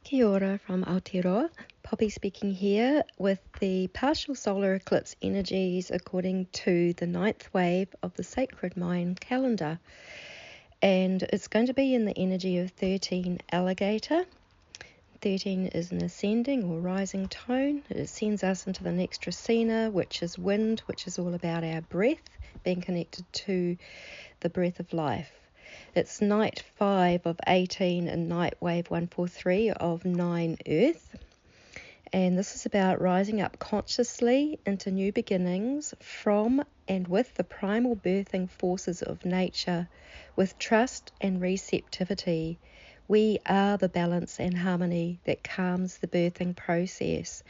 Kia ora from Aotearoa. Poppy speaking here with the partial solar eclipse energies according to the 9th wave of the sacred Mayan calendar. And it's going to be in the energy of 13 Alligator. 13 is an ascending or rising tone. It sends us into the next trecena, which is wind, which is all about our breath, being connected to the breath of life. It's night 5 of 18 and NIGHTWAVE 143 of 9 Earth. And this is about rising up consciously into new beginnings from and with the primal birthing forces of nature, with trust and receptivity. We are the balance and harmony that calms the birthing process.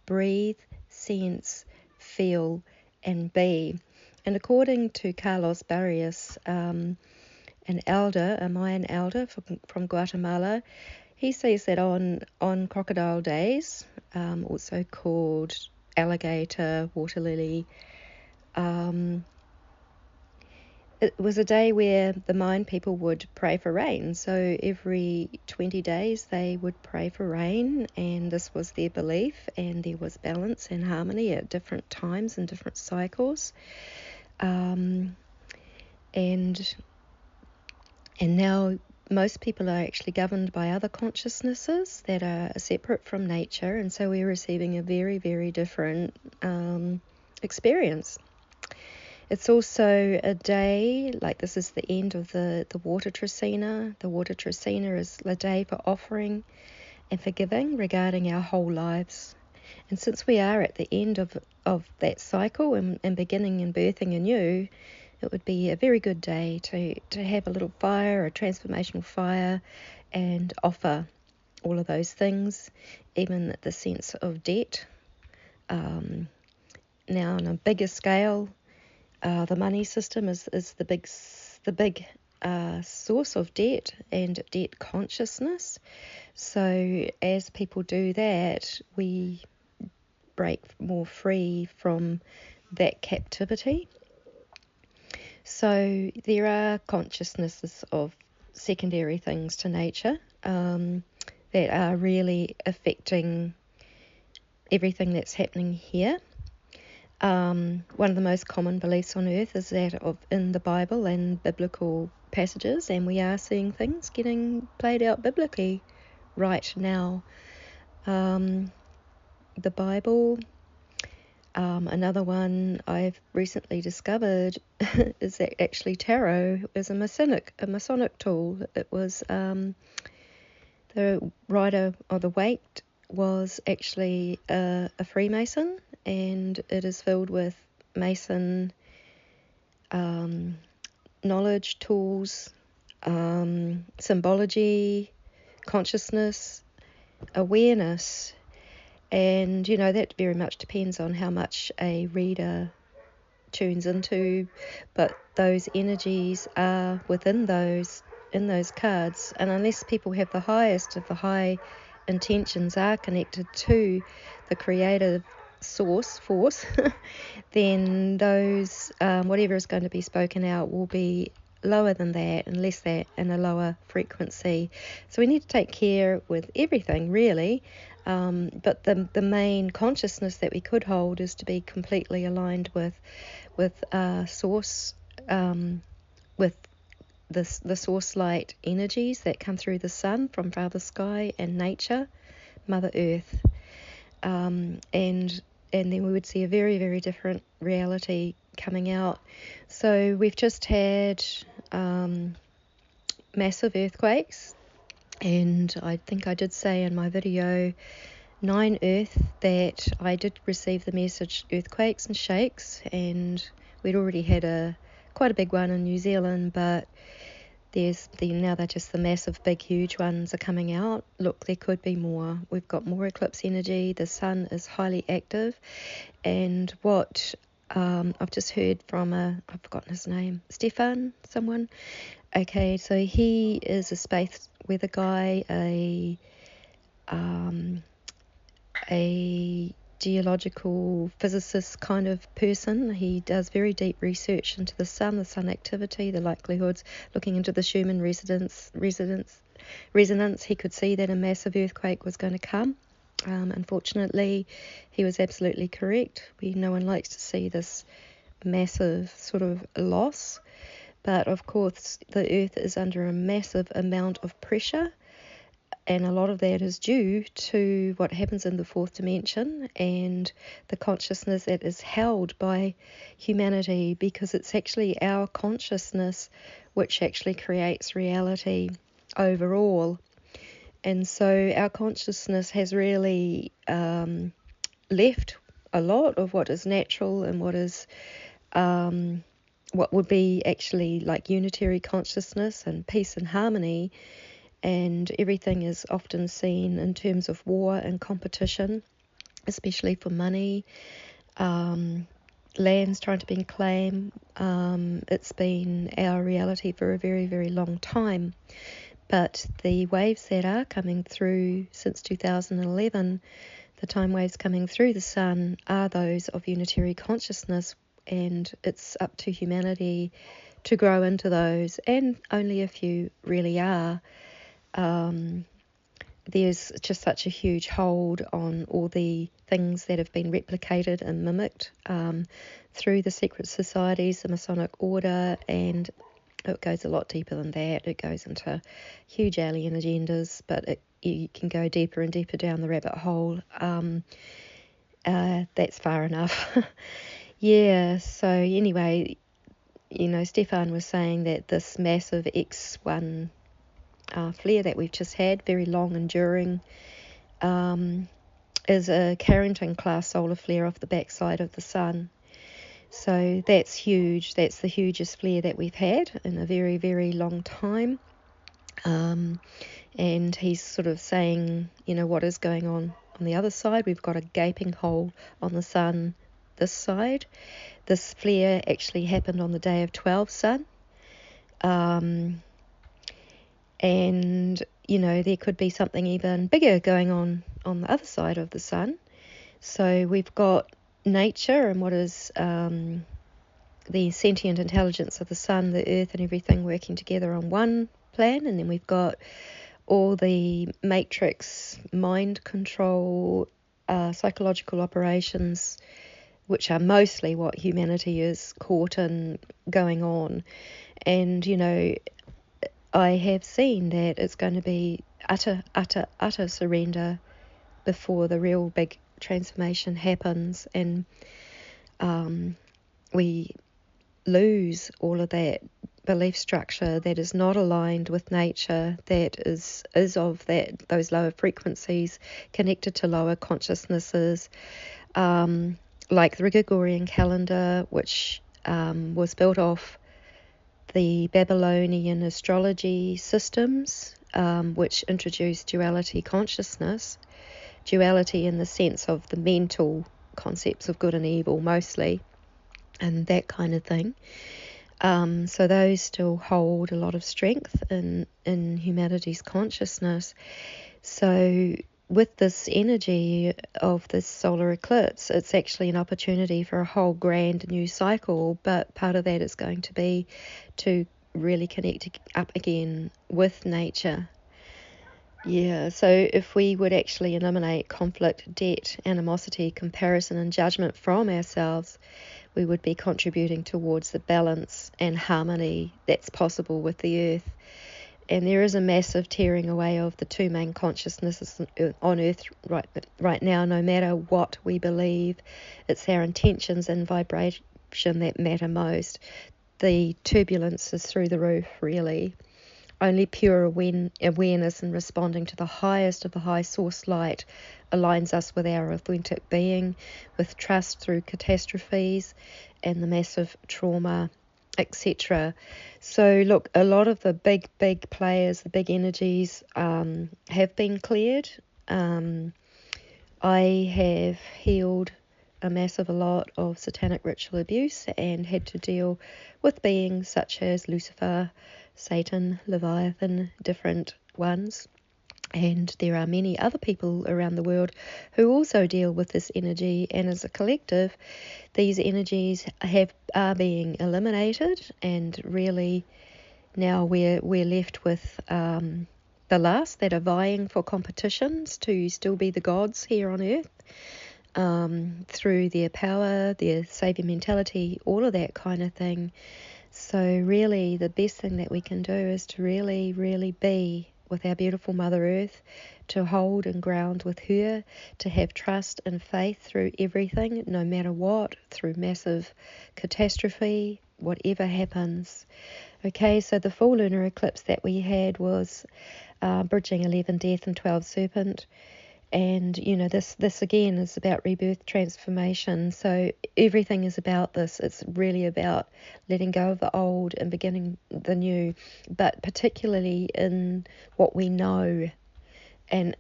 Breathe, sense, feel, and be. And according to Carlos Barrios, an elder, a Mayan elder from Guatemala, he says that on crocodile days, also called alligator, water lily, it was a day where the Mayan people would pray for rain. So every 20 days they would pray for rain, and this was their belief, and there was balance and harmony at different times and different cycles. And now most people are actually governed by other consciousnesses that are separate from nature, and so we're receiving a very, very different experience. It's also a day, like this is the end of the water trecena. The water trecena is a day for offering and forgiving regarding our whole lives. And since we are at the end of that cycle and beginning and birthing anew, it would be a very good day to have a little fire, a transformational fire, and offer all of those things, even the sense of debt. Now on a bigger scale, the money system is the big source of debt and debt consciousness. So as people do that, we break more free from that captivity. So there are consciousnesses of secondary things to nature that are really affecting everything that's happening here. One of the most common beliefs on earth is that of in the Bible and biblical passages, and we are seeing things getting played out biblically right now. The Bible. Another one I've recently discovered is that actually tarot is a Masonic tool. It was the writer of the Wait was actually a Freemason, and it is filled with Mason knowledge, tools, symbology, consciousness, awareness. And, that very much depends on how much a reader tunes into, but those energies are within in those cards. And unless people have the highest of the high intentions are connected to the creative force, then those, whatever is going to be spoken out will be lower than that and less that and a lower frequency. So we need to take care with everything, really. But the main consciousness that we could hold is to be completely aligned with source, with the source light energies that come through the sun from Father Sky and nature, Mother Earth, and then we would see a very, very different reality coming out. So we've just had massive earthquakes. And I think I did say in my video 9 Earth that I did receive the message earthquakes and shakes, and we'd already had quite a big one in New Zealand, but now they're just the massive, big, huge ones are coming out. Look, there could be more. We've got more eclipse energy. The sun is highly active, and what I've just heard from I've forgotten his name, Stefan, someone. Okay, so he is a space weather guy, a geological physicist kind of person. He does very deep research into the sun activity, the likelihoods, looking into the Schumann resonance resonance. He could see that a massive earthquake was going to come. Unfortunately, he was absolutely correct. No one likes to see this massive sort of loss, but of course the earth is under a massive amount of pressure, and a lot of that is due to what happens in the fourth dimension and the consciousness that is held by humanity, because it's actually our consciousness which actually creates reality overall. And so our consciousness has really left a lot of what is natural and what is what would be actually like unitary consciousness and peace and harmony, and everything is often seen in terms of war and competition, especially for money, lands trying to be claimed. It's been our reality for a very, very long time. But the waves that are coming through since 2011, the time waves coming through the sun, are those of unitary consciousness, and it's up to humanity to grow into those, and only a few really are. There's just such a huge hold on all the things that have been replicated and mimicked through the secret societies, the Masonic order, and it goes a lot deeper than that. It goes into huge alien agendas, but you can go deeper and deeper down the rabbit hole. That's far enough. Yeah, so anyway, Stefan was saying that this massive X1 flare that we've just had, very long enduring, is a Carrington class solar flare off the backside of the sun. So that's huge. That's the hugest flare that we've had in a very, very long time. And he's sort of saying, what is going on the other side. We've got a gaping hole on the sun this side. This flare actually happened on the day of 12 sun. And, there could be something even bigger going on the other side of the sun. So we've got nature and what is the sentient intelligence of the sun, the earth and everything working together on one plan, and then we've got all the matrix mind control, psychological operations, which are mostly what humanity is caught in going on. And I have seen that it's going to be utter surrender before the real big transformation happens, and we lose all of that belief structure that is not aligned with nature, that is of those lower frequencies connected to lower consciousnesses, like the Gregorian calendar, which was built off the Babylonian astrology systems, which introduced duality consciousness, duality in the sense of the mental concepts of good and evil mostly, and that kind of thing. So those still hold a lot of strength in humanity's consciousness. So with this energy of this solar eclipse, it's actually an opportunity for a whole grand new cycle, but part of that is going to be to really connect up again with nature. Yeah, so if we would actually eliminate conflict, debt, animosity, comparison and judgment from ourselves, we would be contributing towards the balance and harmony that's possible with the earth. And there is a massive tearing away of the two main consciousnesses on earth right now. No matter what we believe, it's our intentions and vibration that matter most. The turbulence is through the roof, really. Only pure awareness and responding to the highest of the high source light aligns us with our authentic being, with trust through catastrophes and the massive trauma, etc. So look, a lot of the big players, the big energies have been cleared. I have healed a lot of satanic ritual abuse and had to deal with beings such as Lucifer, Satan, Leviathan, different ones. And there are many other people around the world who also deal with this energy, and as a collective, these energies are being eliminated, and really now we're left with the last that are vying for competitions to still be the gods here on earth, through their power, their savior mentality, all of that kind of thing. So really the best thing that we can do is to really, really be with our beautiful Mother Earth, to hold and ground with her, to have trust and faith through everything, no matter what, through massive catastrophe, whatever happens. Okay, so the full lunar eclipse that we had was bridging 11 Death and 12 Serpent. And, this again is about rebirth, transformation. So everything is about this. It's really about letting go of the old and beginning the new, but particularly in what we know and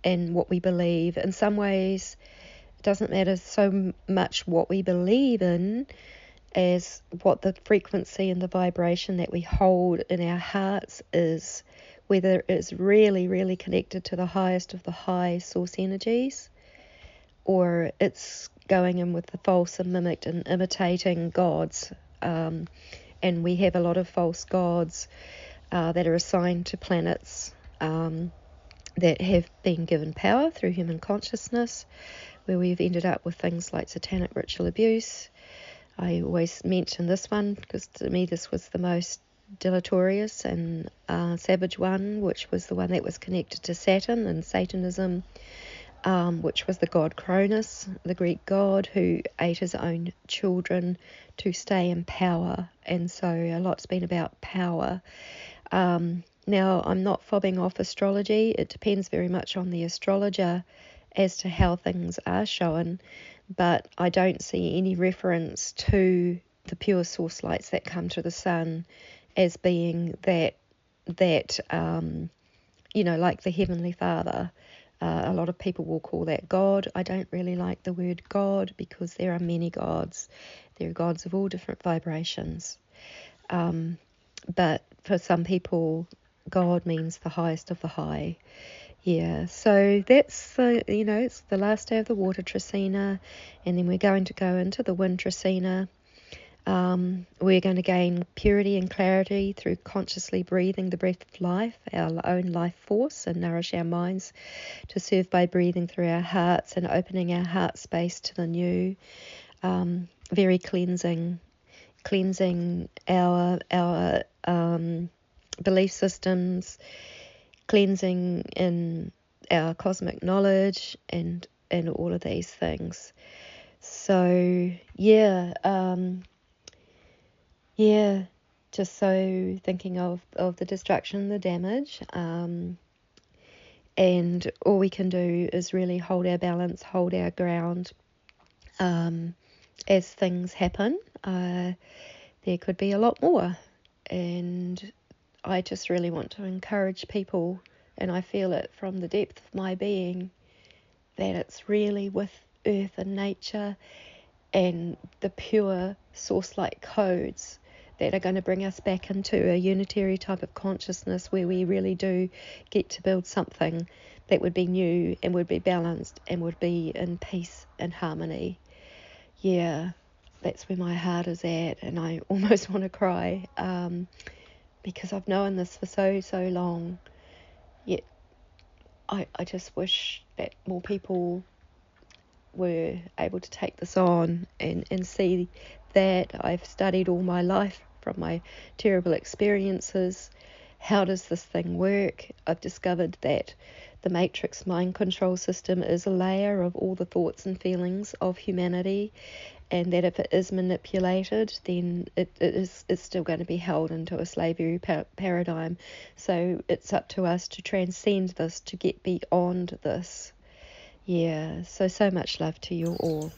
what we believe. In some ways, it doesn't matter so much what we believe in as what the frequency and the vibration that we hold in our hearts is, whether it's really, really connected to the highest of the high source energies, or it's going in with the false and mimicked and imitating gods. And we have a lot of false gods that are assigned to planets that have been given power through human consciousness, where we've ended up with things like satanic ritual abuse. I always mention this one because to me this was the most deleterious and savage one, which was the one that was connected to Saturn and Satanism, which was the god Cronus, the Greek god who ate his own children to stay in power. And so a lot's been about power. Now, I'm not fobbing off astrology. It depends very much on the astrologer as to how things are shown, but I don't see any reference to the pure source lights that come to the sun as being that like the Heavenly Father. A lot of people will call that God. I don't really like the word God because there are many gods. There are gods of all different vibrations. But for some people, God means the highest of the high. Yeah, so that's it's the last day of the water trecena, and then we're going to go into the wind trecena. We're going to gain purity and clarity through consciously breathing the breath of life, our own life force, and nourish our minds to serve by breathing through our hearts and opening our heart space to the new. Very cleansing our belief systems, cleansing in our cosmic knowledge and all of these things. So just so thinking of the destruction, the damage, and all we can do is really hold our balance, hold our ground as things happen. There could be a lot more, and I just really want to encourage people, and I feel it from the depth of my being, that it's really with earth and nature and the pure source-like codes that are going to bring us back into a unitary type of consciousness where we really do get to build something that would be new and would be balanced and would be in peace and harmony. Yeah, that's where my heart is at, and I almost want to cry because I've known this for so long. Yet I just wish that more people were able to take this on and see that I've studied all my life from my terrible experiences. How does this thing work? I've discovered that the matrix mind control system is a layer of all the thoughts and feelings of humanity, and that if it is manipulated, then it's still going to be held into a slavery paradigm. So it's up to us to transcend this, to get beyond this. Yeah, so much love to you all.